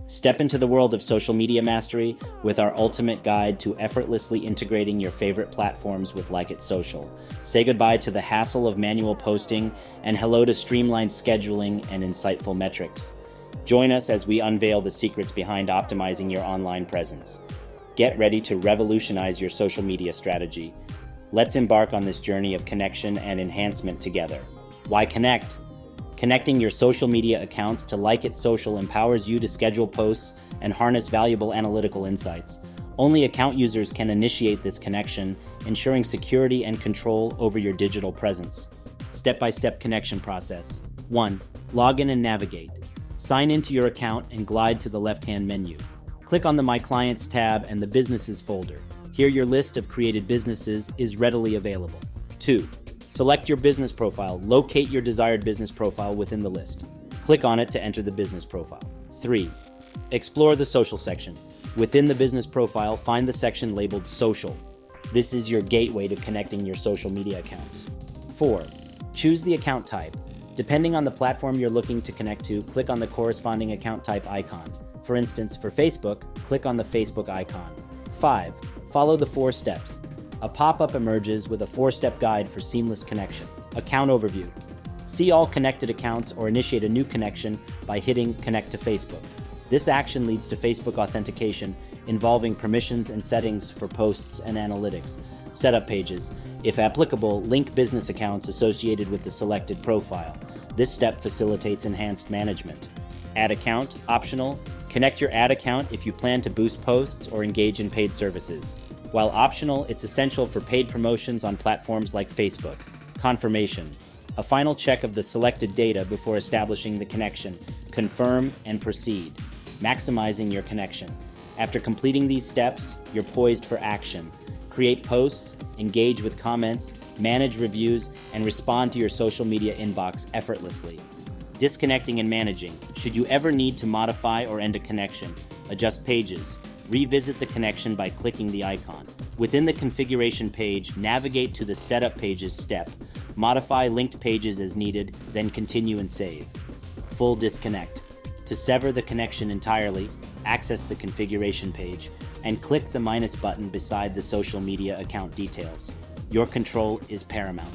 Step into the world of social media mastery with our ultimate guide to effortlessly integrating your favorite platforms with LikeIT Social. Say goodbye to the hassle of manual posting and hello to streamlined scheduling and insightful metrics. Join us as we unveil the secrets behind optimizing your online presence. Get ready to revolutionize your social media strategy. Let's embark on this journey of connection and enhancement together. Why connect? Connecting your social media accounts to LikeIT Social empowers you to schedule posts and harness valuable analytical insights. Only account users can initiate this connection, ensuring security and control over your digital presence. Step-by-step connection process. 1. Log in and navigate. Sign into your account and glide to the left-hand menu. Click on the My Clients tab and the Businesses folder. Here your list of created businesses is readily available. 2. Select your business profile. Locate your desired business profile within the list. Click on it to enter the business profile. 3. Explore the social section. Within the business profile, find the section labeled Social. This is your gateway to connecting your social media accounts. 4. Choose the account type. Depending on the platform you're looking to connect to, click on the corresponding account type icon. For instance, for Facebook, click on the Facebook icon. 5. Follow the 4 steps. A pop-up emerges with a 4-step guide for seamless connection. Account overview. See all connected accounts or initiate a new connection by hitting Connect to Facebook. This action leads to Facebook authentication involving permissions and settings for posts and analytics. Setup pages. If applicable, link business accounts associated with the selected profile. This step facilitates enhanced management. Add account, optional. Connect your ad account if you plan to boost posts or engage in paid services. While optional, it's essential for paid promotions on platforms like Facebook. Confirmation. A final check of the selected data before establishing the connection. Confirm and proceed, maximizing your connection. After completing these steps, you're poised for action. Create posts, engage with comments, manage reviews, and respond to your social media inbox effortlessly. Disconnecting and managing. Should you ever need to modify or end a connection, adjust pages, revisit the connection by clicking the icon. Within the configuration page, navigate to the Setup Pages step. Modify linked pages as needed, then continue and save. Full disconnect. To sever the connection entirely, access the configuration page and click the minus button beside the social media account details. Your control is paramount.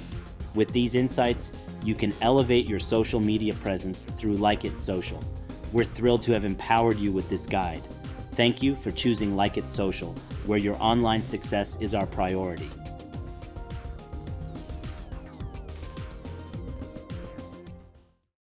With these insights, you can elevate your social media presence through LikeIT Social. We're thrilled to have empowered you with this guide. Thank you for choosing LikeIT Social, where your online success is our priority.